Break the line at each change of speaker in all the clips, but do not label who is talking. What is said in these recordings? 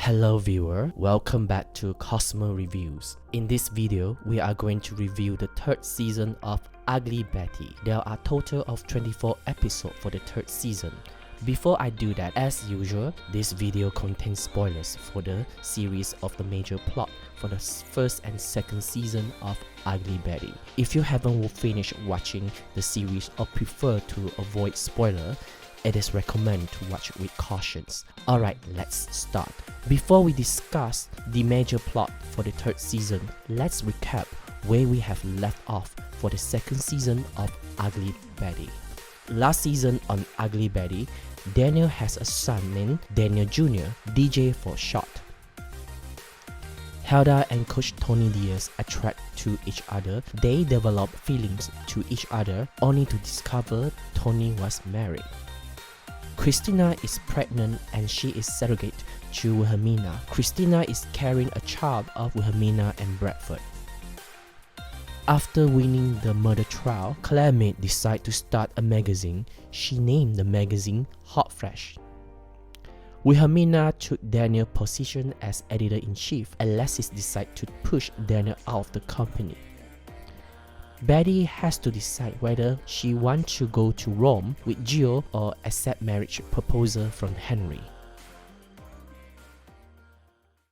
Hello viewer, welcome back to Cosmo Reviews. In this video, we are going to review the third season of Ugly Betty. There are a total of 24 episodes for the third season. Before I do that, as usual, this video contains spoilers for the series of the major plot for the first and second season of Ugly Betty. If you haven't finished watching the series or prefer to avoid spoiler, it is recommended to watch with cautions. Alright, let's start. Before we discuss the major plot for the third season, let's recap where we have left off for the second season of Ugly Betty. Last season on Ugly Betty, Daniel has a son named Daniel Jr., DJ for short. Hilda and Coach Tony Diaz attract to each other. They develop feelings to each other only to discover Tony was married. Christina is pregnant and she is surrogate to Wilhelmina. Christina is carrying a child of Wilhelmina and Bradford. After winning the murder trial, Claire May decided to start a magazine. She named the magazine Hot Fresh. Wilhelmina took Daniel's position as editor-in-chief. Alexis decided to push Daniel out of the company. Betty has to decide whether she wants to go to Rome with Gio or accept marriage proposal from Henry.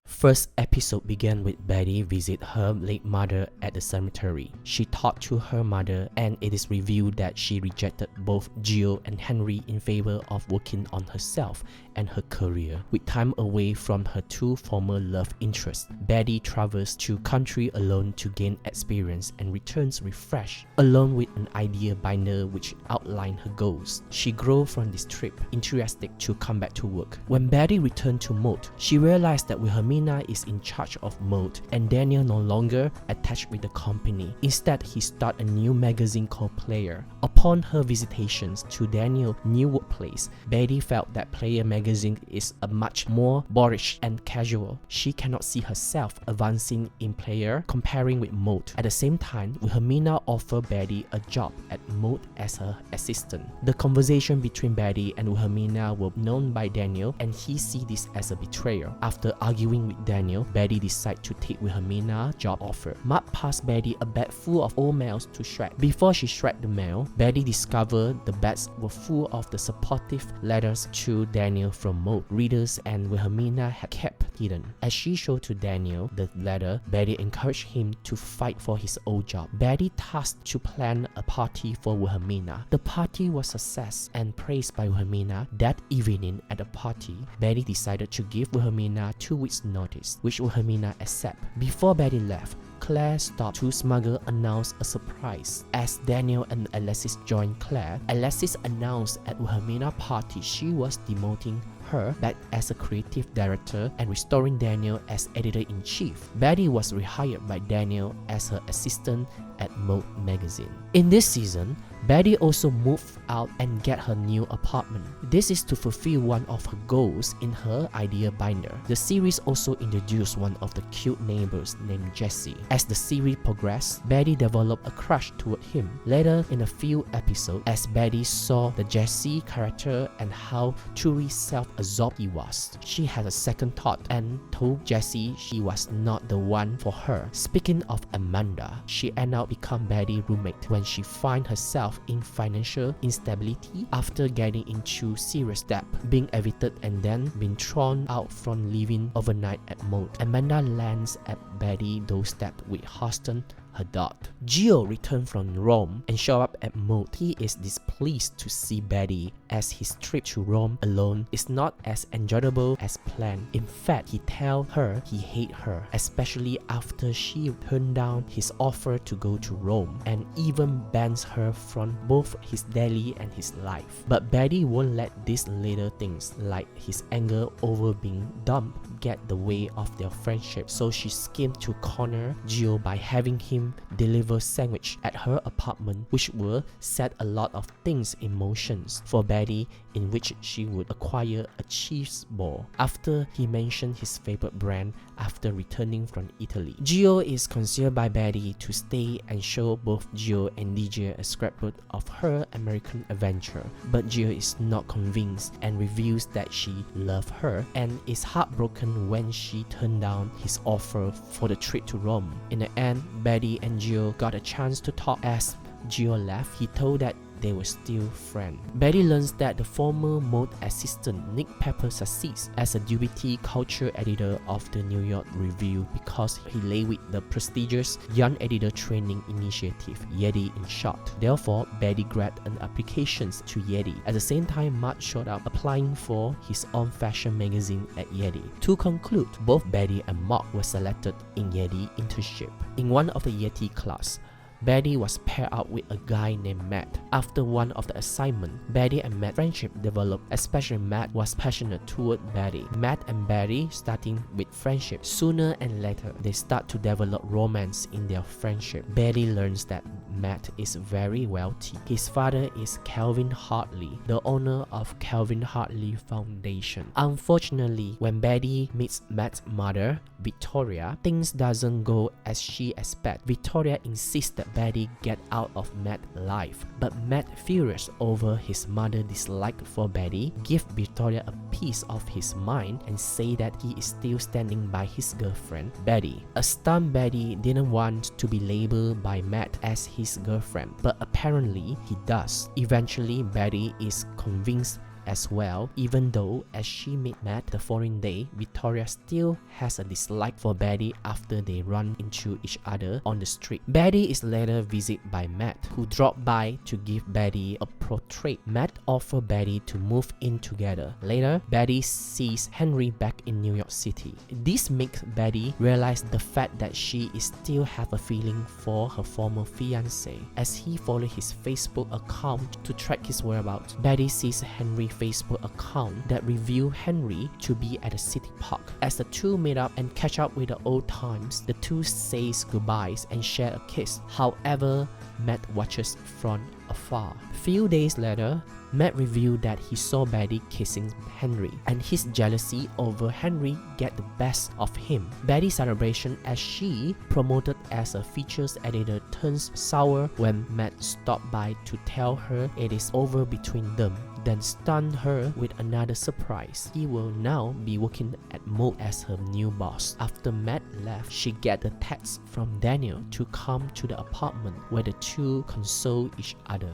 First episode began with Betty visit her late mother at the cemetery. She talked to her mother and it is revealed that she rejected both Gio and Henry in favor of working on herself and her career. With time away from her two former love interests, Betty travels to country alone to gain experience and returns refreshed, along with an idea binder which outlines her goals. She grows from this trip enthusiastic to come back to work. When Betty returned to Mode, she realized that Wilhelmina is in charge of Mode and Daniel no longer attached with the company. Instead, he started a new magazine called Player. Upon her visitations to Daniel's new workplace, Betty felt that Player magazine is a much more boorish and casual. She cannot see herself advancing in Player comparing with Mode. At the same time, Wilhelmina offered Betty a job at Mode as her assistant. The conversation between Betty and Wilhelmina were known by Daniel and he sees this as a betrayal. After arguing with Daniel, Betty decided to take Wilhelmina's job offer. Mark passed Betty a bag full of old mails to shred. Before she shredded the mail, Betty discovered the bags were full of the supportive letters to Daniel from Mode. Readers and Wilhelmina had kept hidden. As she showed to Daniel the letter, Betty encouraged him to fight for his old job. Betty tasked to plan a party for Wilhelmina. The party was a success and praised by Wilhelmina. That evening at the party, Betty decided to give Wilhelmina 2 weeks notice, which Wilhelmina accepted. Before Betty left, Claire stopped to smuggle announce a surprise. As Daniel and Alexis joined Claire, Alexis announced at Wilhelmina's party she was demoting her back as a creative director and restoring Daniel as editor-in-chief. Betty was rehired by Daniel as her assistant at Mode magazine. In this season, Betty also moved out and get her new apartment. This is to fulfill one of her goals in her idea binder. The series also introduced one of the cute neighbors named Jesse. As the series progressed, Betty developed a crush toward him. Later in a few episodes, as Betty saw the Jesse character and how truly self-absorbed he was, she had a second thought and told Jesse she was not the one for her. Speaking of Amanda, she ended up becoming Betty's roommate when she finds herself in financial instability after getting into serious debt, being evicted and then being thrown out from living overnight at Mode. Amanda lands at Betty's doorstep with Houston, her dog. Gio returned from Rome and showed up at Mode. He is displeased to see Betty as his trip to Rome alone is not as enjoyable as planned. In fact, he tells her he hates her, especially after she turned down his offer to go to Rome and even bans her from both his daily and his life. But Betty won't let these little things like his anger over being dumped get the way of their friendship, so she schemed to corner Gio by having him him deliver sandwich at her apartment, which will set a lot of things in motions for Betty, in which she would acquire a cheese ball after he mentioned his favorite brand after returning from Italy. Gio is considered by Betty to stay and show both Gio and DJ a scrapbook of her American adventure, but Gio is not convinced and reveals that she loves her and is heartbroken when she turned down his offer for the trip to Rome. In the end, Betty and Gio got a chance to talk. As Gio left, he told that they were still friends. Betty learns that the former mode assistant Nick Pepper succeeds as a deputy culture editor of the New York Review because he lay with the prestigious Young Editor Training Initiative, YETI in short. Therefore, Betty grabbed an application to YETI. At the same time, Matt showed up applying for his own fashion magazine at YETI. To conclude, both Betty and Mark were selected in YETI internship. In one of the YETI class, Betty was paired up with a guy named Matt. After one of the assignments, Betty and Matt's friendship developed, especially Matt was passionate toward Betty. Matt and Betty starting with friendship. Sooner and later, they start to develop romance in their friendship. Betty learns that Matt is very wealthy. His father is Calvin Hartley, the owner of Calvin Hartley Foundation. Unfortunately, when Betty meets Matt's mother, Victoria, things doesn't go as she expects. Victoria insists that Betty get out of Matt's life, but Matt, furious over his mother's dislike for Betty, gives Victoria a piece of his mind and say that he is still standing by his girlfriend, Betty. A stunned Betty didn't want to be labeled by Matt as his girlfriend, but apparently he does. Eventually, Betty is convinced as well, even though as she met Matt the following day, Victoria still has a dislike for Betty after they run into each other on the street. Betty is later visited by Matt, who dropped by to give Betty a portrait. Matt offers Betty to move in together. Later, Betty sees Henry back in New York City. This makes Betty realize the fact that she is still have a feeling for her former fiancé. As he follows his Facebook account to track his whereabouts, Betty sees Henry Facebook account that revealed Henry to be at a city park. As the two meet up and catch up with the old times, the two says goodbyes and share a kiss. However, Matt watches from afar. Few days later, Matt revealed that he saw Betty kissing Henry, and his jealousy over Henry get the best of him. Betty's celebration as she promoted as a features editor turns sour when Matt stopped by to tell her it is over between them, then stunned her with another surprise. He will now be working at Mode as her new boss. After Matt left, she get a text from Daniel to come to the apartment where the two console each other.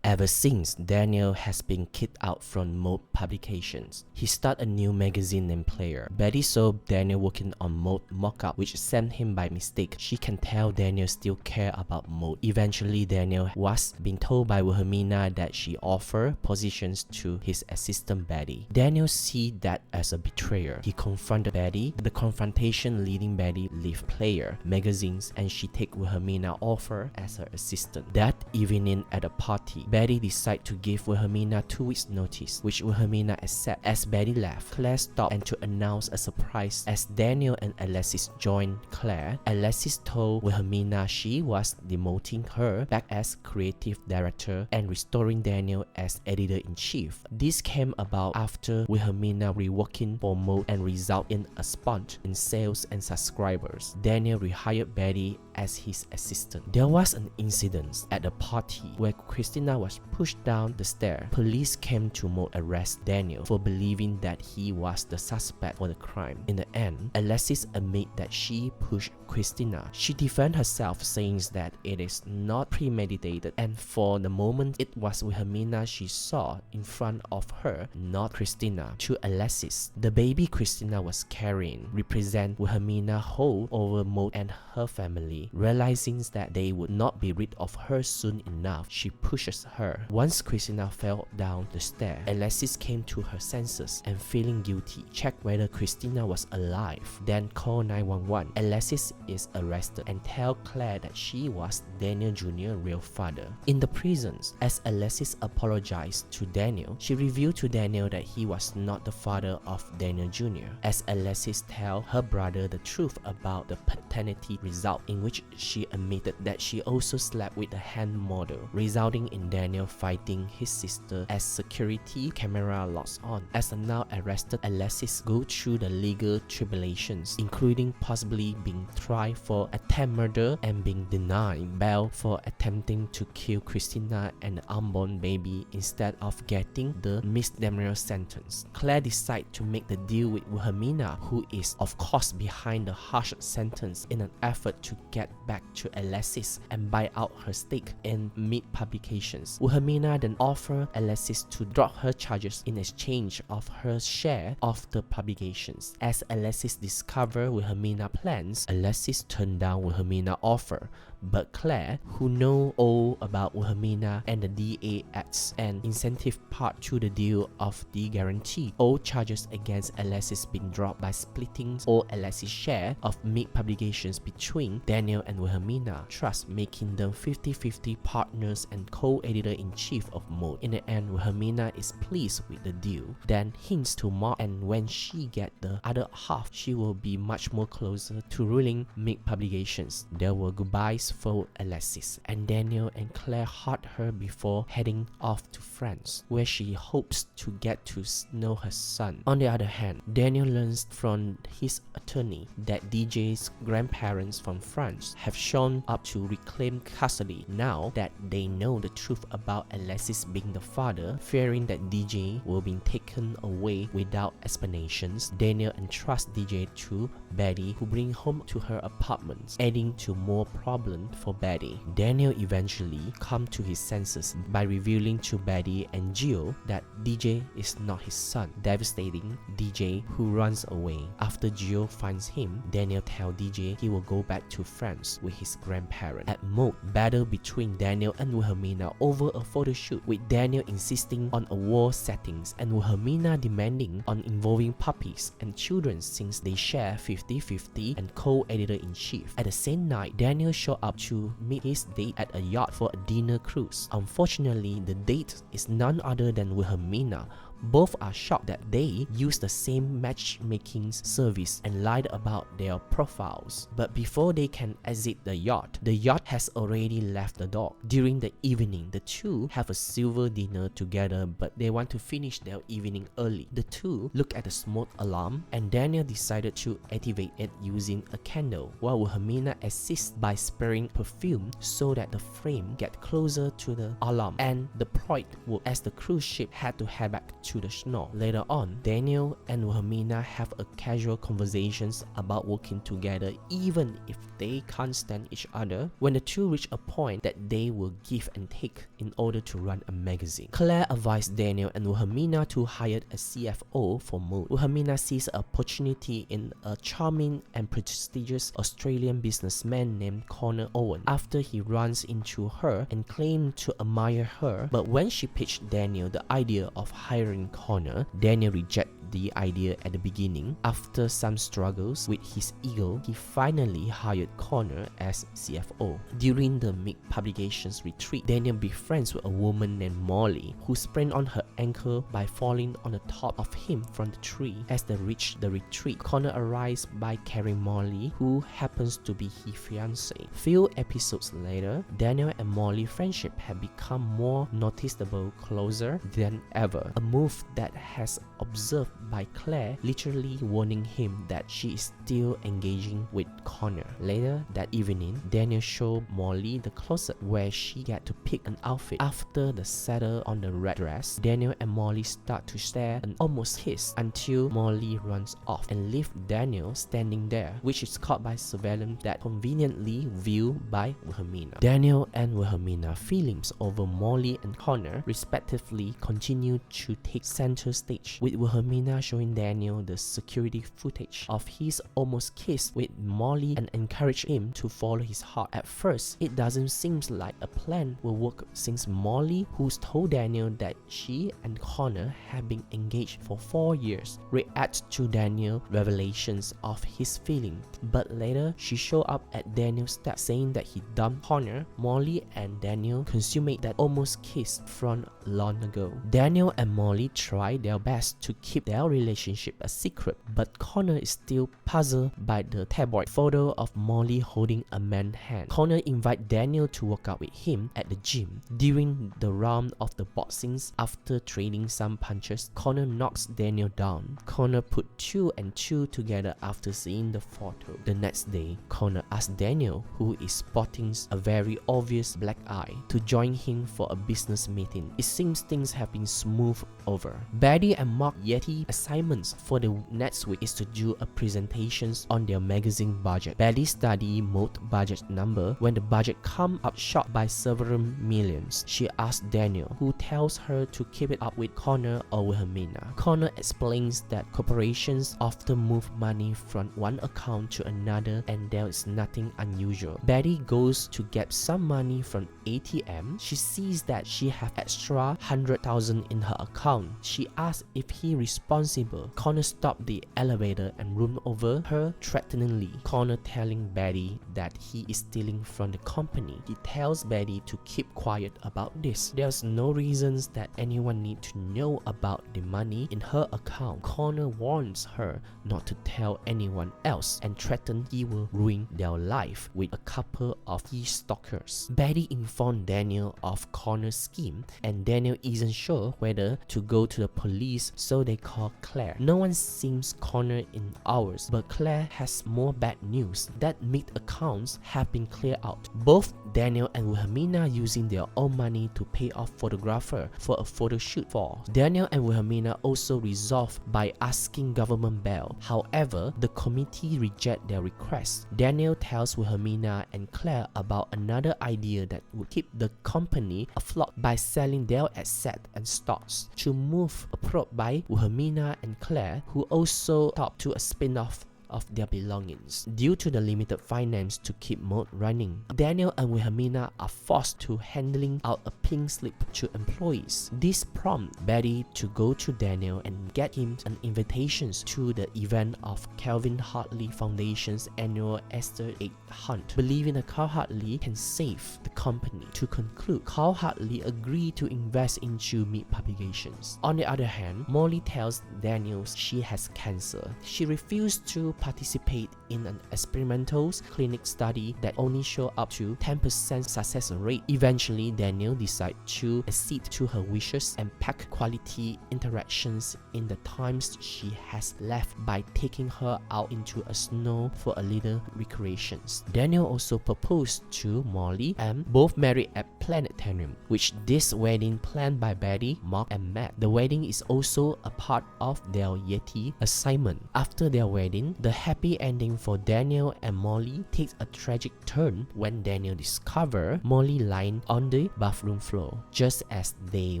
Ever since, Daniel has been kicked out from Mode publications. He started a new magazine named Player. Betty saw Daniel working on Mode mockup, which sent him by mistake. She can tell Daniel still care about Mode. Eventually, Daniel was being told by Wilhelmina that she offered positions to his assistant Betty. Daniel sees that as a betrayer. He confronted Betty. The confrontation leading Betty leave Player magazines, and she take Wilhelmina offer as her assistant. That evening at a party, Betty decided to give Wilhelmina 2 weeks notice, which Wilhelmina accepted. As Betty left, Claire stopped and to announce a surprise. As Daniel and Alexis joined Claire, Alexis told Wilhelmina she was demoting her back as creative director and restoring Daniel as editor-in-chief. This came about after Wilhelmina reworking for Mode and result in a sponge in sales and subscribers. Daniel rehired Betty as his assistant. There was an incident at the party where Christina was was pushed down the stair. Police came to Maud arrest Daniel for believing that he was the suspect for the crime. In the end, Alexis admit that she pushed Christina. She defended herself, saying that it is not premeditated, and for the moment it was Wilhelmina she saw in front of her, not Christina. To Alexis, the baby Christina was carrying represent Wilhelmina's hold over Maud and her family. Realizing that they would not be rid of her soon enough, she pushes her. Once Christina fell down the stair, Alexis came to her senses and, feeling guilty, checked whether Christina was alive, then called 911. Alexis is arrested and tell Claire that she was Daniel Jr.'s real father. In the prisons, as Alexis apologized to Daniel, she revealed to Daniel that he was not the father of Daniel Jr. As Alexis tell her brother the truth about the paternity result, in which she admitted that she also slept with a hand model, resulting in Daniel fighting his sister as security camera logs on. As a now arrested Alexis go through the legal tribulations, including possibly being tried for attempt murder and being denied bail for attempting to kill Christina and the unborn baby instead of getting the misdemeanor sentence. Claire decides to make the deal with Wilhelmina, who is of course behind the harsh sentence, in an effort to get back to Alexis and buy out her stake in meat publications. Wilhelmina then offers Alexis to drop her charges in exchange of her share of the publications. As Alexis discovers Wilhelmina's plans, Alexis turned down Wilhelmina's offer, but Claire, who know all about Wilhelmina and the DA adds an incentive part to the deal of the guarantee. All charges against Alexis being dropped by splitting all Alexis' share of meat publications between Daniel and Wilhelmina, thus making them 50-50 partners and co-editor-in-chief of Maud. In the end, Wilhelmina is pleased with the deal, then hints to Maud, and when she gets the other half, she will be much more closer to ruling meat publications. There were goodbyes for Alexis, and Daniel and Claire hug her before heading off to France, where she hopes to get to know her son. On the other hand, Daniel learns from his attorney that DJ's grandparents from France have shown up to reclaim custody now that they know the truth about Alexis being the father. Fearing that DJ will be taken away without explanations, Daniel entrusts DJ to Betty, who brings home to her apartment, adding to more problems for Betty. Daniel eventually comes to his senses by revealing to Betty and Gio that DJ is not his son, devastating DJ, who runs away. After Gio finds him, Daniel tells DJ he will go back to France with his grandparents. At Maud, battle between Daniel and Wilhelmina over a photo shoot, with Daniel insisting on a war settings and Wilhelmina demanding on involving puppies and children since they share 50-50 and co-editor-in-chief. At the same night, Daniel showed up to meet his date at a yacht for a dinner cruise. Unfortunately, the date is none other than Wilhelmina. Both are shocked that they used the same matchmaking service and lied about their profiles. But before they can exit the yacht has already left the dock. During the evening, the two have a silver dinner together, but they want to finish their evening early. The two look at the smoke alarm, and Daniel decided to activate it using a candle, while Wilhelmina assists by spraying perfume so that the flame get closer to the alarm, and the point worked as the cruise ship had to head back to the shore. Later on, Daniel and Wilhelmina have a casual conversations about working together even if they can't stand each other, when the two reach a point that they will give and take in order to run a magazine. Claire advised Daniel and Wilhelmina to hire a CFO for Maud. Wilhelmina sees an opportunity in a charming and prestigious Australian businessman named Connor Owen after he runs into her and claims to admire her, but when she pitched Daniel the idea of hiring Connor, Daniel rejected the idea at the beginning. After some struggles with his ego, he finally hired Connor as CFO. During the Meat Publications retreat, Daniel befriends with a woman named Molly, who sprained on her ankle by falling on the top of him from the tree. As they reach the retreat, Connor arrives by carrying Molly, who happens to be his fiancée. Few episodes later, Daniel and Molly's friendship have become more noticeable, closer than ever, a move that has observed by Claire, literally warning him that she is still engaging with Connor. Later that evening, Daniel showed Molly the closet where she get to pick an outfit. After the settle on the red dress, Daniel and Molly start to stare and almost kiss until Molly runs off and leaves Daniel standing there, which is caught by surveillance that conveniently viewed by Wilhelmina. Daniel and Wilhelmina feelings over Molly and Connor respectively continue to take center stage, with Wilhelmina showing Daniel the security footage of his almost kiss with Molly and encourage him to follow his heart. At first, it doesn't seem like a plan will work since Molly, who's told Daniel that she and Connor have been engaged for 4 years, reacts to Daniel's revelations of his feeling. But later, she showed up at Daniel's step saying that he dumped Connor. Molly and Daniel consummate that almost kiss from long ago. Daniel and Molly try their best to keep their relationship a secret, but Connor is still puzzled by the tabloid photo of Molly holding a man's hand. Connor invites Daniel to work out with him at the gym. During the round of the boxings, after trading some punches, Connor knocks Daniel down. Connor put 2 and 2 together after seeing the photo. The next day, Connor asks Daniel, who is sporting a very obvious black eye, to join him for a business meeting. It seems things have been smooth over. Betty and Mark Yeti assignments for the next week is to do a presentations on their magazine budget. Betty study most budget number. When the budget come up short by several millions, she asks Daniel, who tells her to keep it up with Connor or Wilhelmina. Connor explains that corporations often move money from one account to another and there is nothing unusual. Betty goes to get some money from ATM. She sees that she have extra 100,000 in her account. She asks if he responsible. Connor stopped the elevator and roomed over her threateningly. Connor telling Betty that he is stealing from the company. He tells Betty to keep quiet about this. There's no reasons that anyone need to know about the money in her account. Connor warns her not to tell anyone else and threatens he will ruin their life with a couple of his stalkers. Betty informed Daniel of Connor's scheme and Daniel isn't sure whether to go to the police, so they call Claire. No one sees Connor in hours, but Claire has more bad news that meat accounts have been cleared out. Both Daniel and Wilhelmina using their own money to pay off photographer for a photo shoot for. Daniel and Wilhelmina also resolve by asking government bail. However, the committee reject their request. Daniel tells Wilhelmina and Claire about another idea that would keep the company afloat by selling their assets and stocks. To move approved by Wilhelmina and Claire, who also talk to a spin-off of their belongings. Due to the limited finance to keep mode running, Daniel and Wilhelmina are forced to handing out a pink slip to employees. This prompts Betty to go to Daniel and get him an invitation to the event of Calvin Hartley Foundation's annual Easter egg hunt, believing that Carl Hartley can save the company. To conclude, Carl Hartley agreed to invest into meat publications. On the other hand, Molly tells Daniel she has cancer. She refused to participate in an experimental clinic study that only showed up to 10% success rate. Eventually, Daniel decides to accede to her wishes and pack quality interactions in the times she has left by taking her out into a snow for a little recreations. Daniel also proposed to Molly and both married at Planetarium, which this wedding planned by Betty, Mark and Matt. The wedding is also a part of their Yeti assignment. After their wedding, the happy ending for Daniel and Molly takes a tragic turn when Daniel discovers Molly lying on the bathroom floor, just as they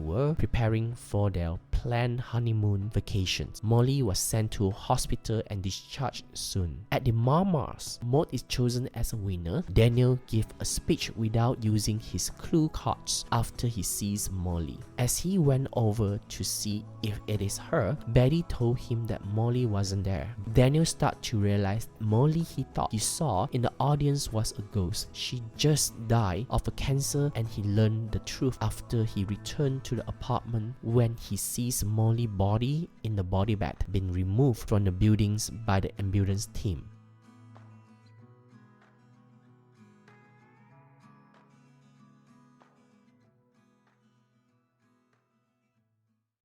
were preparing for their planned honeymoon vacations. Molly was sent to hospital and discharged soon. At the Mamas, Maud is chosen as a winner. Daniel gives a speech without using his clue cards after he sees Molly. As he went over to see if it is her, Betty told him that Molly wasn't there. Daniel started to realize Molly he thought he saw in the audience was a ghost. She just died of a cancer, and he learned the truth after he returned to the apartment when he sees Molly's body in the body bag being removed from the buildings by the ambulance team.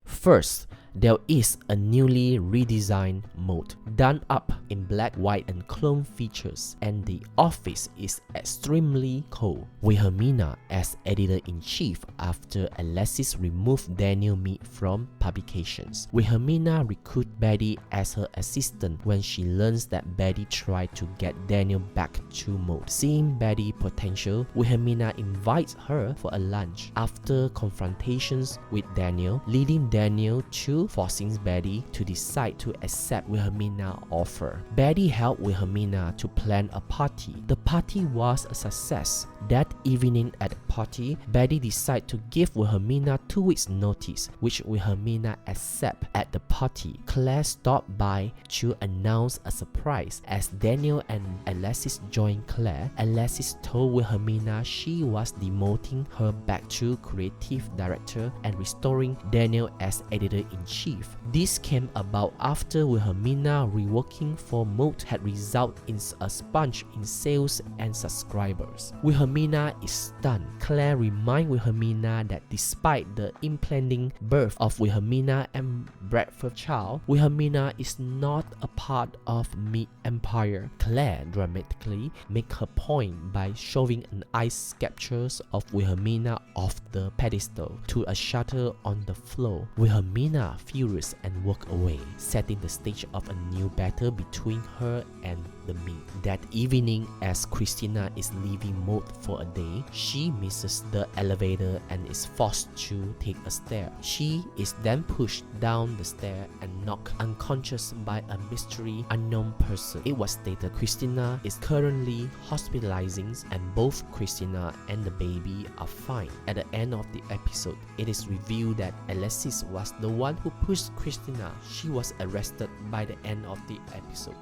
First, there is a newly redesigned mode, done up in black, white and chrome features, and the office is extremely cold. Wilhelmina as editor-in-chief after Alexis removed Daniel Mead from publications. Wilhelmina recruits Betty as her assistant when she learns that Betty tried to get Daniel back to mode. Seeing Betty's potential, Wilhelmina invites her for a lunch. After confrontations with Daniel, leading Daniel to forcing Betty to decide to accept Wilhelmina's offer. Betty helped Wilhelmina to plan a party. The party was a success. That evening at the party, Betty decided to give Wilhelmina 2 weeks notice, which Wilhelmina accepted. At the party, Claire stopped by to announce a surprise. As Daniel and Alexis joined Claire, Alexis told Wilhelmina she was demoting her back to creative director and restoring Daniel as editor-in-chief. This came about after Wilhelmina reworking for mode had resulted in a sponge in sales and subscribers. Wilhelmina is stunned. Claire reminds Wilhelmina that despite the impending birth of Wilhelmina and Bradford child, Wilhelmina is not a part of Mead Empire. Claire dramatically makes her point by showing an ice sculpture of Wilhelmina off the pedestal to a shutter on the floor. Wilhelmina furious and walk away, setting the stage of a new battle between her and the Mead. That evening, as Christina is leaving mode for a day, she misses the elevator and is forced to take a stair. She is then pushed down the stair and knocked unconscious by a mystery unknown person. It was stated Christina is currently hospitalizing and both Christina and the baby are fine. At the end of the episode, it is revealed that Alexis was the one who pushed Christina. She was arrested by the end of the episode.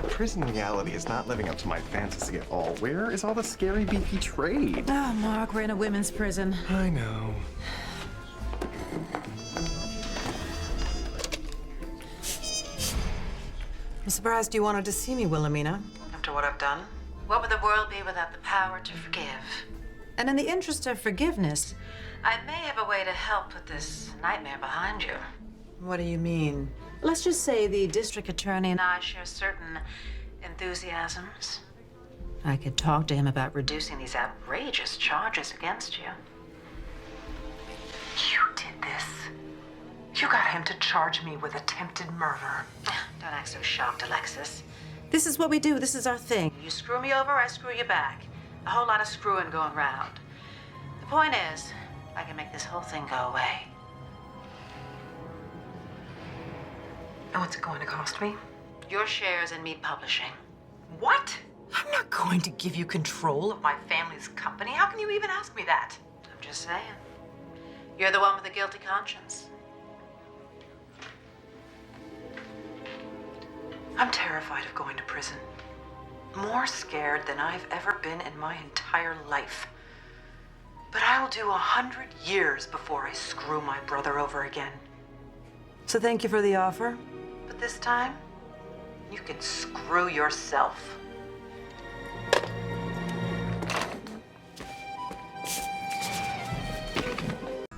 Prison reality is not living up to my fantasy at all. Where is all the scary beefy trade?
Oh, Mark, we're in a women's prison.
I know.
I'm surprised you wanted to see me, Wilhelmina, after what I've done.
What would the world be without the power to forgive?
And in the interest of forgiveness,
I may have a way to help put this nightmare behind you.
what do you mean?
Let's just say the district attorney and I share certain enthusiasms. I could talk to him about reducing these outrageous charges against you.
You did this. You got him to charge me with attempted murder.
Don't act so shocked, Alexis. This is what we do. This is our thing. You screw me over, I screw you back. A whole lot of screwing going round. The point is, I can make this whole thing go away.
And what's it going to cost me?
Your shares in me publishing.
What? I'm not going to give you control of my family's company. How can you even ask me that?
I'm just saying. You're the one with the guilty conscience.
I'm terrified of going to prison. More scared than I've ever been in my entire life. But I will do 100 years before I screw my brother over again. So thank you for the offer. But this time, you can screw yourself.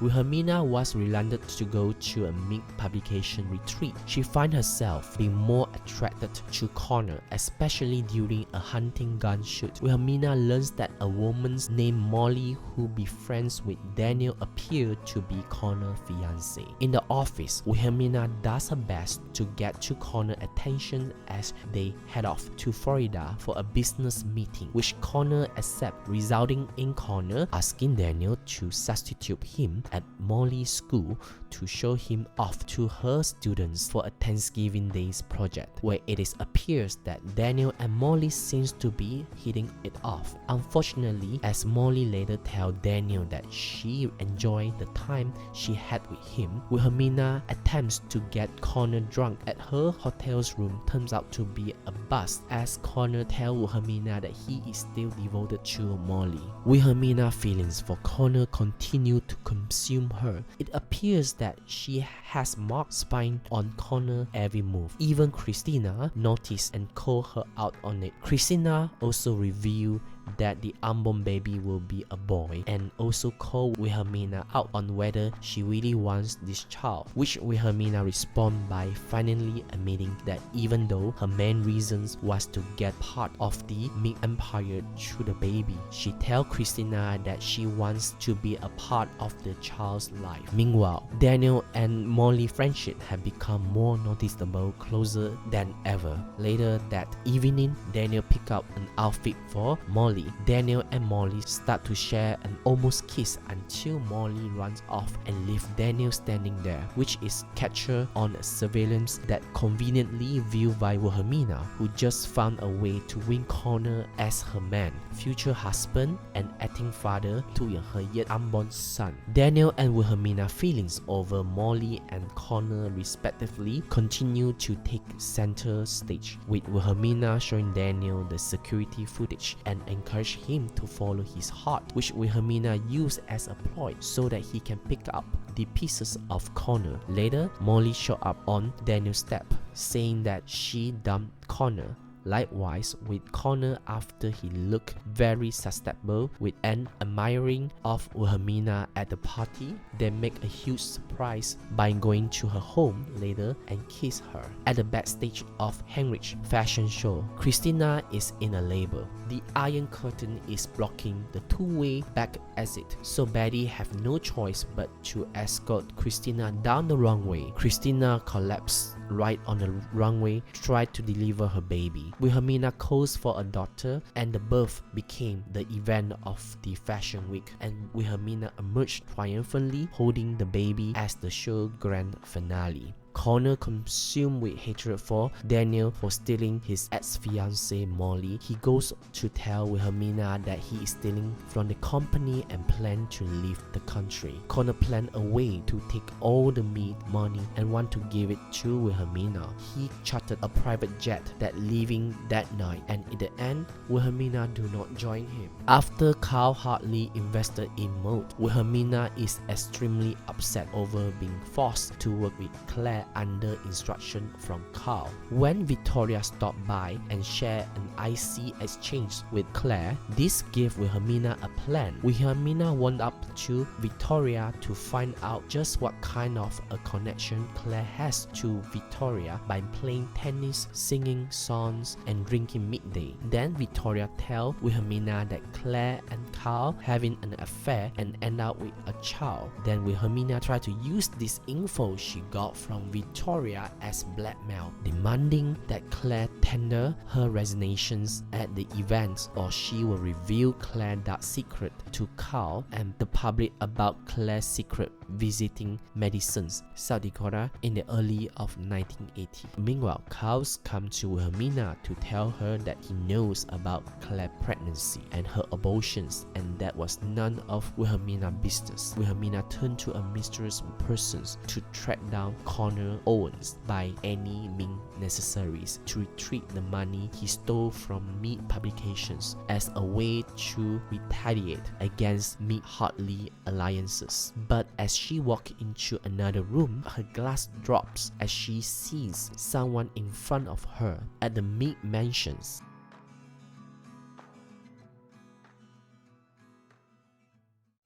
Wilhelmina was reluctant to go to a Mead publication retreat. She finds herself being more attracted to Connor, especially during a hunting gun shoot. Wilhelmina learns that a woman named Molly who befriends with Daniel appears to be Connor's fiancée. In the office, Wilhelmina does her best to get to Connor's attention as they head off to Florida for a business meeting, which Connor accepts, resulting in Connor asking Daniel to substitute him at Molly's school to show him off to her students for a Thanksgiving Day's project, where it appears that Daniel and Molly seems to be hitting it off. Unfortunately, as Molly later tells Daniel that she enjoyed the time she had with him, Wilhelmina attempts to get Connor drunk at her hotel's room turns out to be a bust, as Connor tells Wilhelmina that he is still devoted to Molly. Wilhelmina's feelings for Connor continue to consume her. It appears that she has marks spying on Connor every move. Even Christina noticed and called her out on it. Christina also revealed that the unborn baby will be a boy, and also call Wilhelmina out on whether she really wants this child, which Wilhelmina responds by finally admitting that even though her main reasons was to get part of the Ming Empire through the baby, she tells Christina that she wants to be a part of the child's life. Meanwhile, Daniel and Molly's friendship had become more noticeable, closer than ever. Later that evening, Daniel picked up an outfit for Molly. Daniel and Molly start to share and almost kiss until Molly runs off and leaves Daniel standing there, which is captured on surveillance that conveniently viewed by Wilhelmina, who just found a way to win Connor as her man, future husband, and acting father to her yet unborn son. Daniel and Wilhelmina's feelings over Molly and Connor respectively continue to take center stage, with Wilhelmina showing Daniel the security footage and encourage him to follow his heart, which Wilhelmina used as a ploy so that he can pick up the pieces of Connor. Later, Molly showed up on Daniel's step, saying that she dumped Connor. Likewise with Connor after he looked very susceptible with an admiring of Wilhelmina at the party. They make a huge surprise by going to her home later and kiss her. At the backstage of Heinrich's fashion show, Christina is in a labor. The iron curtain is blocking the two-way back exit, so Betty have no choice but to escort Christina down the runway. Christina collapsed right on the runway, tried to deliver her baby. Wilhelmina calls for a daughter, and the birth became the event of the fashion week, and Wilhelmina emerged triumphantly holding the baby as the show grand finale. Connor, consumed with hatred for Daniel for stealing his ex-fiancée Molly, he goes to tell Wilhelmina that he is stealing from the company and plan to leave the country. Connor planned a way to take all the meat money and want to give it to Wilhelmina. He chartered a private jet that leaving that night, and in the end, Wilhelmina do not join him. After Carl hardly invested in mode, Wilhelmina is extremely upset over being forced to work with Claire under instruction from Carl. When Victoria stopped by and shared an IC exchange with Claire, this gave Wilhelmina a plan. Wilhelmina went up to Victoria to find out just what kind of a connection Claire has to Victoria by playing tennis, singing songs, and drinking midday. Then Victoria tells Wilhelmina that Claire and Carl having an affair and end up with a child. Then Wilhelmina tried to use this info she got from Victoria as blackmail, demanding that Claire tender her resignations at the event or she will reveal Claire's dark secret to Carl and the public about Claire's secret visiting medicines, South Dakota, in the early of 1980. Meanwhile, Carl comes to Wilhelmina to tell her that he knows about Claire's pregnancy and her abortions, and that was none of Wilhelmina's business. Wilhelmina turned to a mysterious person to track down Connor Owens by any means necessary to retrieve the money he stole from meat publications as a way to retaliate against meat Hartley alliances. But as she walks into another room, her glass drops as she sees someone in front of her at the meat mansions.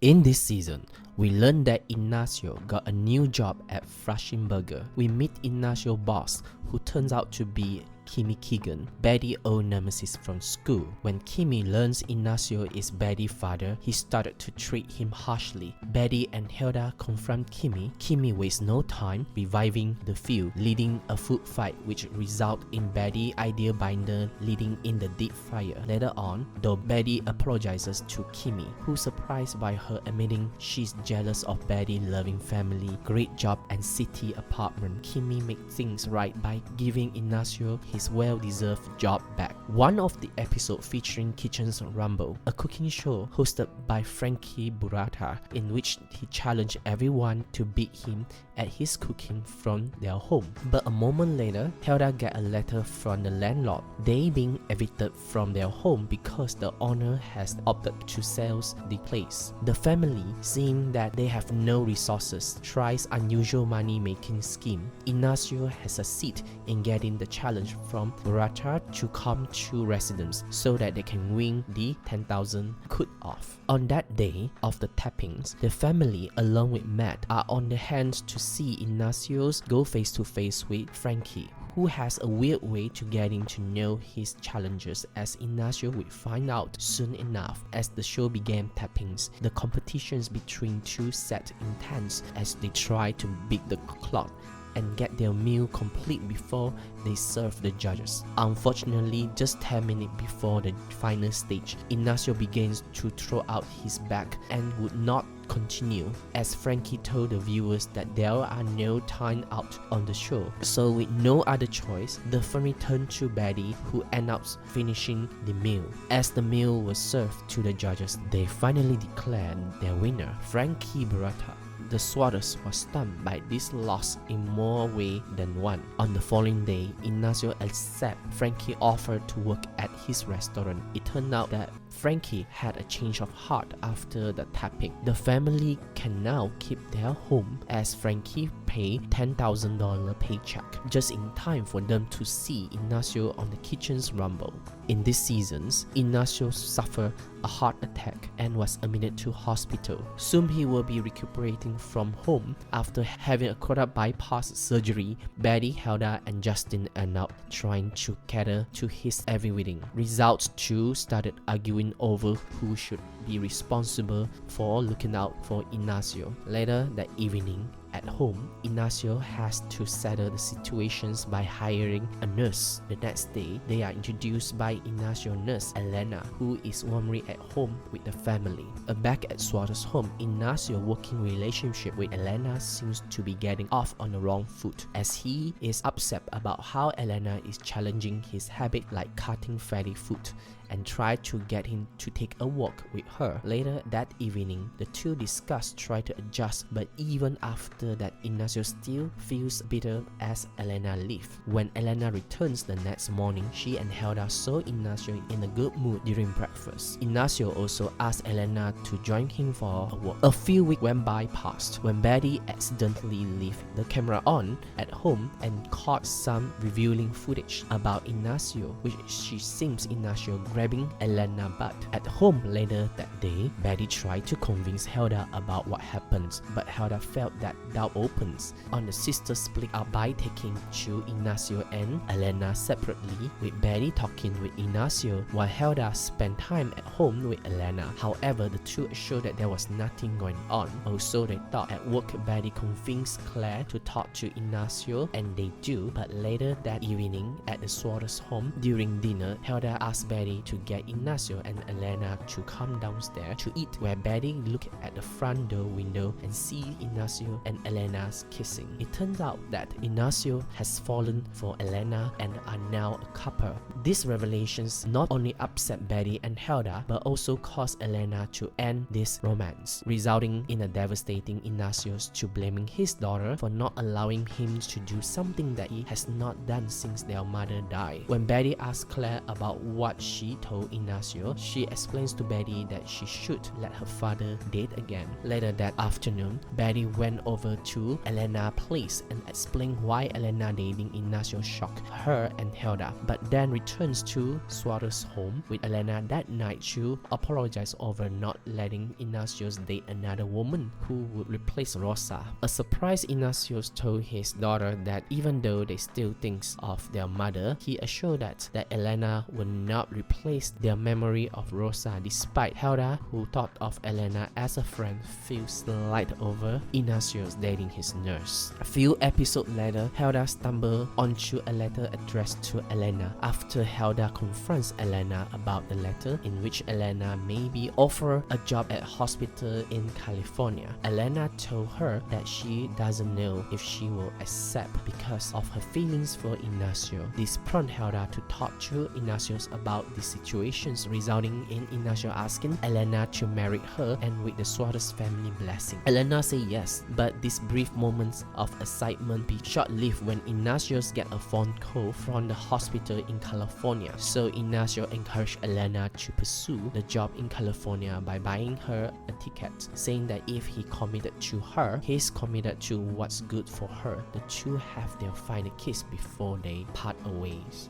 In this season, we learn that Ignacio got a new job at Flushing Burger. We meet Ignacio's boss, who turns out to be Kimmy Keegan, Betty's old nemesis from school. When Kimmy learns Ignacio is Betty's father, he started to treat him harshly. Betty and Hilda confront Kimmy. Kimmy wastes no time reviving the feud, leading a food fight which results in Betty's idea binder leading in the deep fryer. Later on, though, Betty apologizes to Kimmy, who's surprised by her admitting she's jealous of Betty's loving family, great job, and city apartment. Kimmy makes things right by giving Ignacio his well-deserved job back. One of the episodes featuring Kitchen's Rumble, a cooking show hosted by Frankie Burrata, in which he challenged everyone to beat him at his cooking from their home. But a moment later, Hilda gets a letter from the landlord. They being evicted from their home because the owner has opted to sell the place. The family, seeing that they have no resources, tries unusual money-making scheme. Ignacio has succeeded in getting the challenge from Murata to come to residence so that they can win the 10,000 cut off. On that day of the tappings, the family along with Matt are on the hand to see Ignacio's go face to face with Frankie, who has a weird way to getting to know his challengers, as Ignacio would find out soon enough. As the show began tappings, the competitions between two set intense as they try to beat the clock and get their meal complete before they serve the judges. Unfortunately, just 10 minutes before the final stage, Ignacio begins to throw out his back and would not continue, as Frankie told the viewers that there are no time out on the show. So with no other choice, the family turned to Betty, who ends up finishing the meal. As the meal was served to the judges, they finally declared their winner, Frankie Barata. The Swatters was stunned by this loss in more ways than one. On the following day, Ignacio accepted Frankie's offer to work at his restaurant. It turned out that Frankie had a change of heart after the tapping. The family can now keep their home, as Frankie paid $10,000 paycheck, just in time for them to see Ignacio on the kitchen's rumble. In these seasons, Ignacio suffered a heart attack and was admitted to hospital. Soon he will be recuperating from home after having a cardiac bypass surgery. Betty, Hilda, and Justin are now trying to cater to his everything. Results too started arguing over who should be responsible for looking out for Ignacio. Later that evening, at home, Ignacio has to settle the situations by hiring a nurse. The next day, they are introduced by Ignacio's nurse, Elena, who is warmly at home with the family. Back at Swatter's home, Ignacio's working relationship with Elena seems to be getting off on the wrong foot, as he is upset about how Elena is challenging his habit like cutting fatty food, and try to get him to take a walk with her. Later that evening, the two discuss try to adjust, but even after that, Ignacio still feels bitter as Elena leaves. When Elena returns the next morning, she and Hilda saw Ignacio in a good mood during breakfast. Ignacio also asked Elena to join him for a walk. A few weeks went by past when Betty accidentally left the camera on at home and caught some revealing footage about Ignacio, which she seems Ignacio grabbing Elena's butt. At home later that day, Betty tried to convince Hilda about what happened, but Hilda felt that doubt opens. On the sisters split up by taking to Ignacio and Elena separately, with Betty talking with Ignacio while Hilda spent time at home with Elena. However, the two assured that there was nothing going on. Also, they thought at work Betty convinced Claire to talk to Ignacio, and they do, but later that evening at the Swatters' home during dinner, Hilda asked Betty to get Ignacio and Elena to come downstairs to eat, where Betty looked at the front door window and see Ignacio and Elena's kissing. It turns out that Ignacio has fallen for Elena and are now a couple. These revelations not only upset Betty and Hilda, but also caused Elena to end this romance, resulting in a devastating Ignacio to blaming his daughter for not allowing him to do something that he has not done since their mother died. When Betty asks Claire about what she told Ignacio, she explains to Betty that she should let her father date again. Later that afternoon, Betty went over to Elena's place and explained why Elena dating Ignacio shocked her and Hilda, but then returns to Swatter's home with Elena that night to apologize over not letting Ignacio date another woman who would replace Rosa. A surprise, Ignacio told his daughter that even though they still think of their mother, he assured that Elena would not replace their memory of Rosa, despite Hilda, who thought of Elena as a friend, feels slight over Ignacio dating his nurse. A few episodes later, Hilda stumbled onto a letter addressed to Elena. After Hilda confronts Elena about the letter, in which Elena may be offered a job at a hospital in California, Elena told her that she doesn't know if she will accept because of her feelings for Ignacio. This prompted Hilda to talk to Ignacio about the situations, resulting in Ignacio asking Elena to marry her and with the Swatters family blessing. Elena said yes, but these brief moments of excitement be short-lived when Ignacio gets a phone call from the hospital in California. So Ignacio encouraged Elena to pursue the job in California by buying her a ticket, saying that if he committed to her, he's committed to what's good for her. The two have their final kiss before they part ways.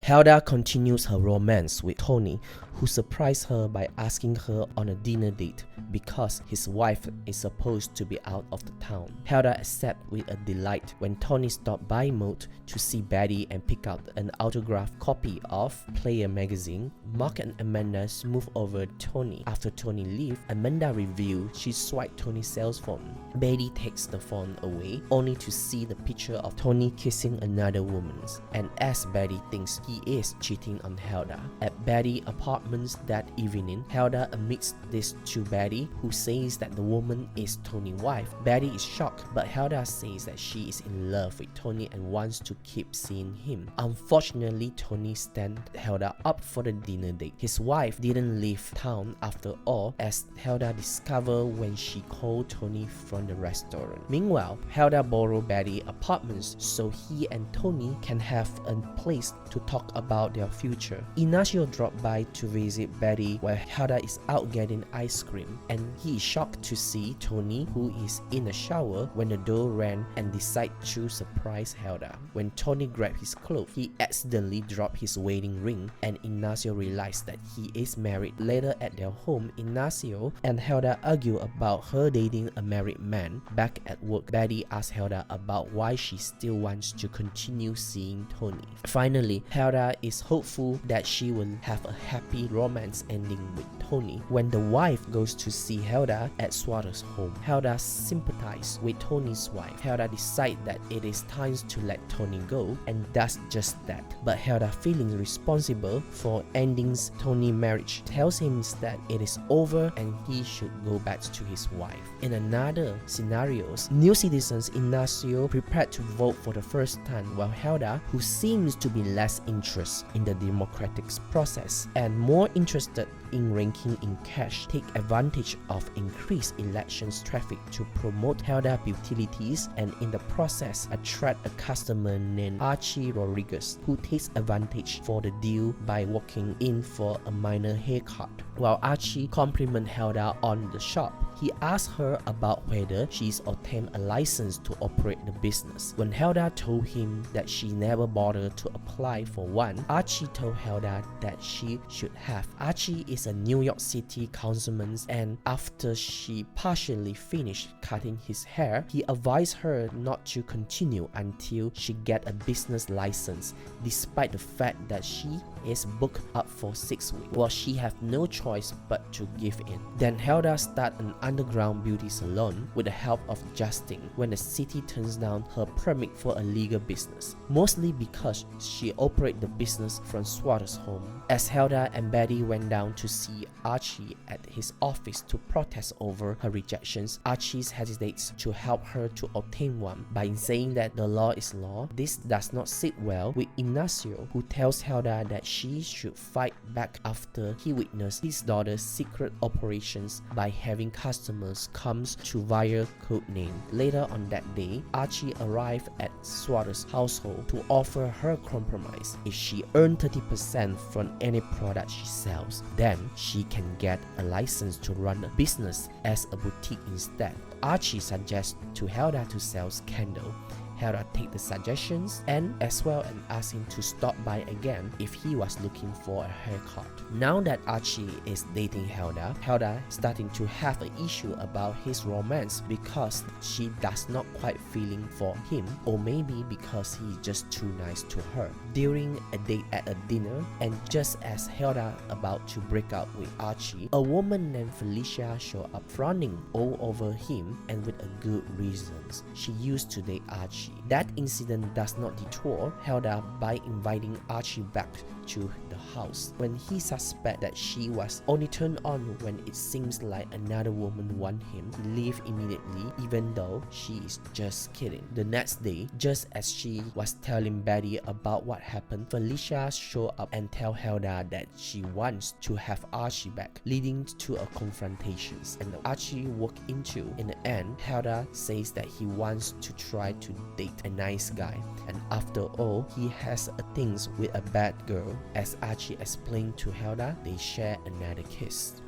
Hilda continues her romance with Tony, who surprised her by asking her on a dinner date because his wife is supposed to be out of the town. Hilda accepts with a delight when Tony stops by Moat to see Betty and pick out an autographed copy of Player magazine. Mark and Amanda smooth over Tony. After Tony leaves, Amanda reveals she swiped Tony's cell phone. Betty takes the phone away, only to see the picture of Tony kissing another woman. And as Betty thinks he is cheating on Hilda, at Betty's apartment that evening, Hilda admits this to Betty, who says that the woman is Tony's wife. Betty is shocked, but Hilda says that she is in love with Tony and wants to keep seeing him. Unfortunately, Tony stands Hilda up for the dinner date. His wife didn't leave town after all, as Hilda discovered when she called Tony from the restaurant. Meanwhile, Hilda borrowed Betty's apartments so he and Tony can have a place to talk about their future. Ignacio dropped by to visit Betty while Hilda is out getting ice cream, and he is shocked to see Tony, who is in the shower when the door rang, and decides to surprise Hilda. When Tony grabbed his clothes, he accidentally dropped his wedding ring, and Ignacio realized that he is married. Later at their home, Ignacio and Hilda argue about her dating a married man. Back at work, Betty asks Hilda about why she still wants to continue seeing Tony. Finally, Hilda is hopeful that she will have a happy romance ending with Tony. When the wife goes to see Hilda at Swater's home, Hilda sympathizes with Tony's wife. Hilda decides that it is time to let Tony go, and does just that. But Hilda, feeling responsible for ending Tony's marriage, tells him that it is over and he should go back to his wife. In another scenario, new citizens Ignacio prepared to vote for the first time, while Hilda, who seems to be less interested in the democratic process and more interested in ranking in cash, take advantage of increased elections traffic to promote Hilda utilities, and in the process attract a customer named Archie Rodriguez, who takes advantage for the deal by walking in for a minor haircut. While Archie compliments Hilda on the shop, he asks her about whether she's obtained a license to operate the business. When Hilda told him that she never bothered to apply for one, Archie told Hilda that she should have. Archie is a New York City councilman, and after she partially finished cutting his hair, he advised her not to continue until she get a business license, despite the fact that she is booked up for 6 weeks. Well, she have no choice but to give in. Then Hilda starts an underground beauty salon with the help of Justin when the city turns down her permit for a legal business, mostly because she operates the business from Swater's home. As Hilda and Betty went down to see Archie at his office to protest over her rejections, Archie hesitates to help her to obtain one by saying that the law is law. This does not sit well with Ignacio, who tells Hilda that she should fight back after he witnessed his daughter's secret operations by having customers come to via code name. Later on that day, Archie arrived at Swater's household to offer her compromise. If she earns 30% from any product she sells, then she can get a license to run a business as a boutique instead. Archie suggests to Hilda to sell candles. Hilda takes the suggestions and as well and asks him to stop by again if he was looking for a haircut. Now that Archie is dating Hilda, Hilda starting to have an issue about his romance because she does not quite feeling for him, or maybe because he is just too nice to her. During a date at a dinner, and just as Hilda about to break up with Archie, a woman named Felicia shows up frowning all over him, and with a good reasons. She used to date Archie. That incident does not deter Hilda by inviting Archie back to the house. When he suspects that she was only turned on when it seems like another woman wants him, he leaves immediately even though she is just kidding. The next day, just as she was telling Betty about what happened, Felicia shows up and tells Hilda that she wants to have Archie back, leading to a confrontation. And Archie walks into. In the end, Hilda says that he wants to try to date a nice guy, and after all, he has a thing with a bad girl. As Archie explained to Hilda, they share another kiss.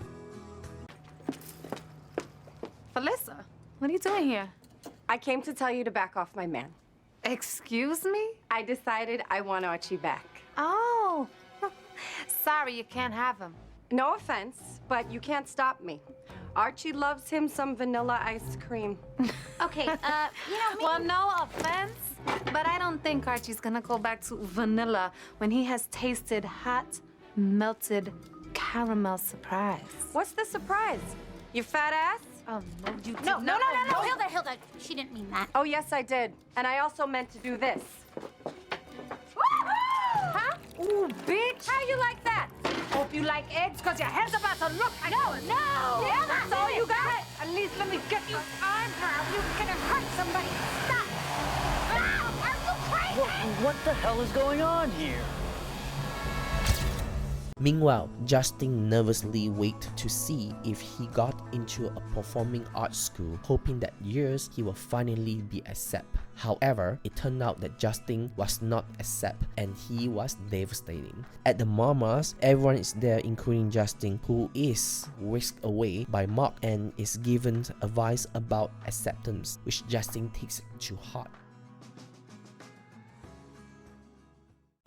Felissa, what are you doing here?
I came to tell you to back off my man.
Excuse me?
I decided I want Archie back.
Oh, sorry, you can't have him.
No offense, but you can't stop me. Archie loves him some vanilla ice cream.
Okay,
Well, no offense, but I don't think Archie's gonna go back to vanilla when he has tasted hot, melted caramel surprise.
What's the surprise? You fat ass?
Oh, no, you did
no,
not.
Hilda, she didn't mean that.
Oh, yes, I did. And I also meant to do this. Huh? Ooh, bitch. How you like that? Hope you like eggs, because your head's about to look like one.
No!
Yeah, that's all you got? At least let me get you eyebrow. You gonna hurt somebody. Stop.
Are you crazy?
What the hell is going on here?
Meanwhile, Justin nervously waits to see if he got into a performing arts school, hoping that years he will finally be accepted. However, it turned out that Justin was not accepted and he was devastating. At the Mamas, everyone is there including Justin, who is whisked away by Mark and is given advice about acceptance, which Justin takes to heart.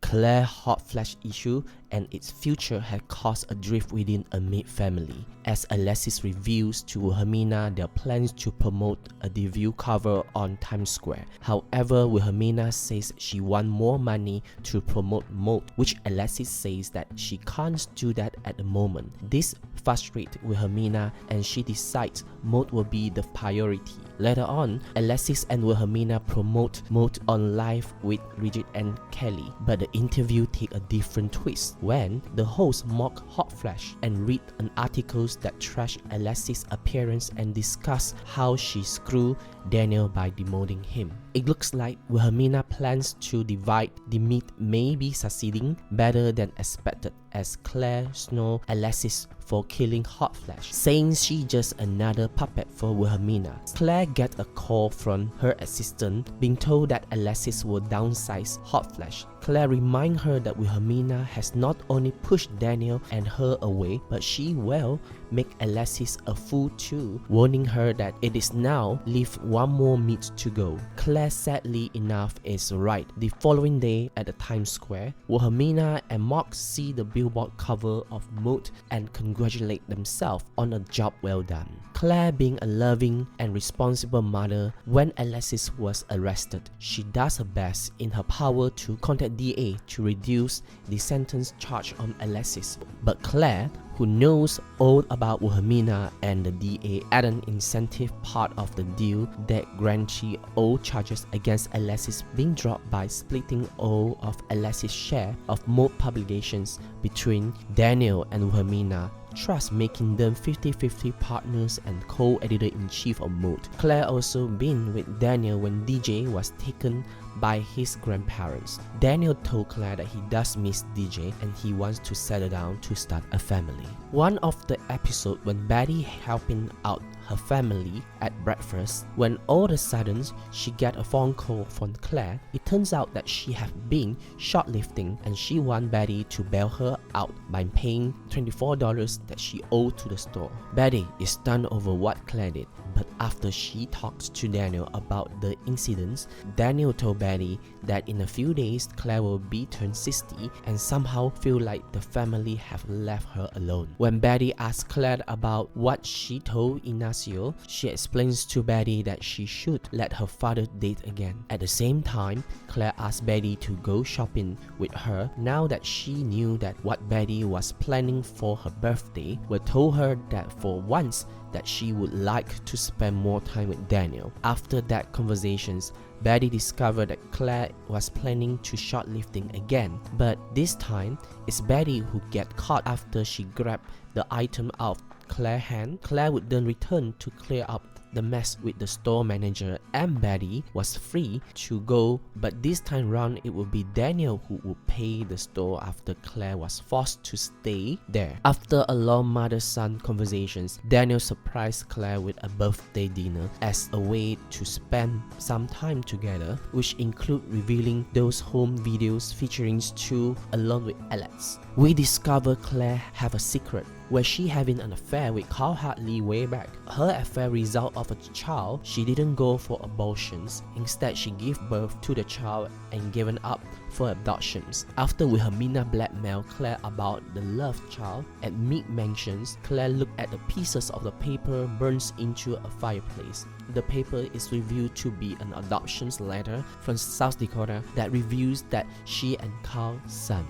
Claire's hot flash issue and its future had caused a drift within a maid family, as Alexis reveals to Wilhelmina their plans to promote a debut cover on Times Square. However, Wilhelmina says she wants more money to promote Maud, which Alexis says that she can't do that at the moment. This frustrates Wilhelmina and she decides Maud will be the priority. Later on, Alexis and Wilhelmina promote Maud on live with Bridget and Kelly, but the interview takes a different twist when the host mock Hot Flash and read an article that trash Alexis' appearance and discuss how she screwed Daniel by demoting him. It looks like Wilhelmina plans to divide the meat may be succeeding better than expected, as Claire snows Alexis for killing Hot Flash, saying she just another puppet for Wilhelmina. Claire gets a call from her assistant being told that Alexis will downsize Hot Flash. Claire reminds her that Wilhelmina has not only pushed Daniel and her away, but she will make Alexis a fool too, warning her that it is now leave one more meet to go. Claire sadly enough is right. The following day at the Times Square, Wilhelmina and Mark see the billboard cover of Maud and congratulate themselves on a job well done. Claire, being a loving and responsible mother, when Alexis was arrested, she does her best in her power to contact DA to reduce the sentence charged on Alexis. But Claire, who knows all about Wilhelmina and the DA, add an incentive part of the deal that guarantees all charges against Alexis being dropped by splitting all of Alexis' share of Maud publications between Daniel and Wilhelmina, thus making them 50-50 partners and co-editor-in-chief of Maud. Claire also been with Daniel when DJ was taken by his grandparents. Daniel told Claire that he does miss DJ and he wants to settle down to start a family. One of the episodes when Betty helping out her family at breakfast, when all of a sudden she get a phone call from Claire. It turns out that she have been shoplifting and she want Betty to bail her out by paying $24 that she owed to the store. Betty is stunned over what Claire did, but after she talks to Daniel about the incidents, Daniel told Betty that in a few days Claire will be turned 60 and somehow feel like the family have left her alone. When Betty asks Claire about what she told Ignacio, she explains to Betty that she should let her father date again. At the same time, Claire asks Betty to go shopping with her now that she knew that what Betty was planning for her birthday, but told her that for once that she would like to spend more time with Daniel. After that conversations, Betty discovered that Claire was planning to shoplifting again, but this time it's Betty who gets caught after she grabbed the item out of Claire's hand. Claire would then return to clear up the mess with the store manager, and Betty was free to go, but this time round it would be Daniel who would pay the store after Claire was forced to stay there. After a long mother-son conversations, Daniel surprised Claire with a birthday dinner as a way to spend some time together, which include revealing those home videos featuring Stu along with Alex. We discover Claire have a secret where she having an affair with Carl Hartley way back. Her affair result of a child. She didn't go for abortions. Instead, she gave birth to the child and given up for adoptions. After Wilhelmina blackmailed Claire about the loved child, at mid-mentions, Claire looked at the pieces of the paper burns into a fireplace. The paper is revealed to be an adoption letter from South Dakota that reveals that she and Carl's son.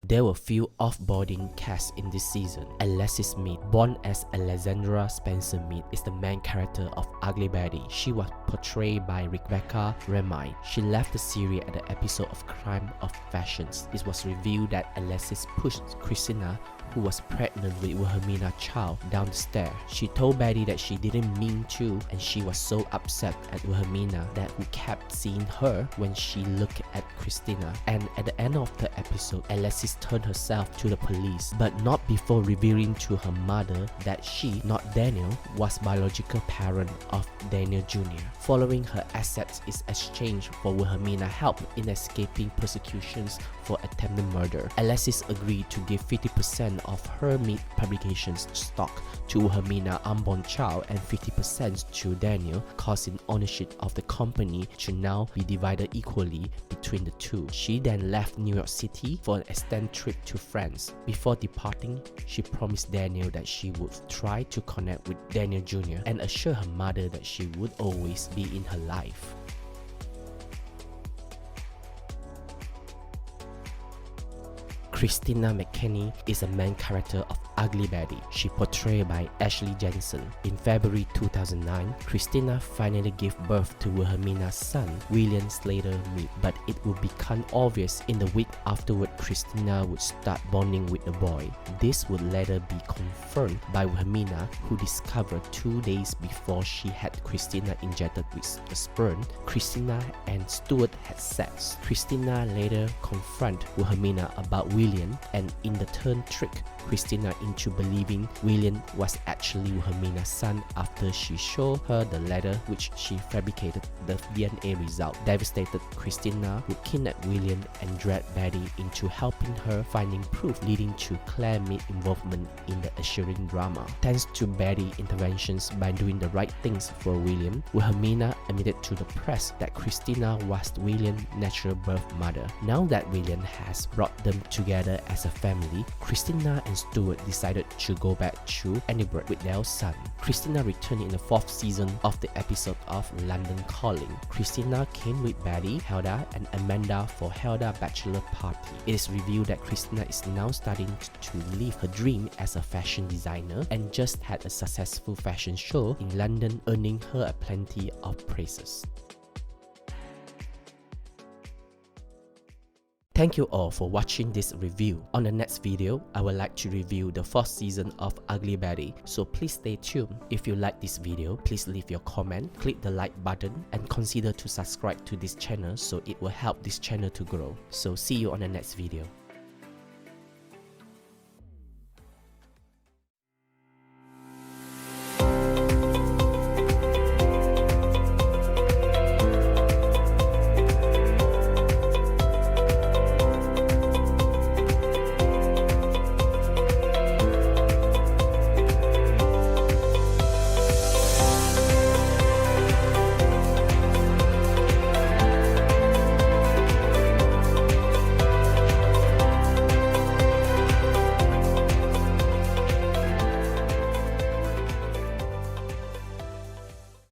There were few off-boarding casts in this season. Alexis Mead, born as Alexandra Spencer Mead, is the main character of Ugly Betty. She was portrayed by Rebecca Remine. She left the series at the episode of Crime of Fashions. It was revealed that Alexis pushed Christina, who was pregnant with Wilhelmina's child, down the stairs. She told Betty that she didn't mean to, and she was so upset at Wilhelmina that who kept seeing her when she looked at Christina. And at the end of the episode, Alexis turned herself to the police, but not before revealing to her mother that she, not Daniel, was biological parent of Daniel Jr. Following, her assets is exchanged for Wilhelmina help in escaping persecutions for attempted murder. Alexis agreed to give 50% of her meat publications stock to Wilhelmina's unborn child and 50% to Daniel, causing ownership of the company to now be divided equally between the two. She then left New York City for an extended trip to France. Before departing, she promised Daniel that she would try to connect with Daniel Jr. and assure her mother that she would always be in her life. Christina McKinney is a main character of Ugly Betty. She portrayed by Ashley Jensen. In February 2009, Christina finally gave birth to Wilhelmina's son, William Slater Mead, but it would become obvious in the week afterward Christina would start bonding with the boy. This would later be confirmed by Wilhelmina, who discovered 2 days before she had Christina injected with the sperm. Christina and Stuart had sex. Christina later confronted Wilhelmina about William, and in the turn tricked Christina into believing William was actually Wilhelmina's son after she showed her the letter which she fabricated the DNA result. Devastated, Christina would kidnap William and drag Betty into helping her finding proof, leading to Claire Mead's involvement in the ensuing drama. Thanks to Betty's interventions by doing the right things for William, Wilhelmina admitted to the press that Christina was William's natural birth mother. Now that William has brought them together as a family, Christina and Stuart decided to go back to Edinburgh with their son. Christina returned in the 4th season of the episode of London Calling. Christina came with Betty, Hilda, and Amanda for Hilda's bachelor party. It is revealed that Christina is now starting to live her dream as a fashion designer and just had a successful fashion show in London, earning her a plenty of praises. Thank you all for watching this review. On the next video, I would like to review the 4th season of Ugly Betty, so please stay tuned. If you like this video, please leave your comment, click the like button, and consider to subscribe to this channel so it will help this channel to grow. So see you on the next video.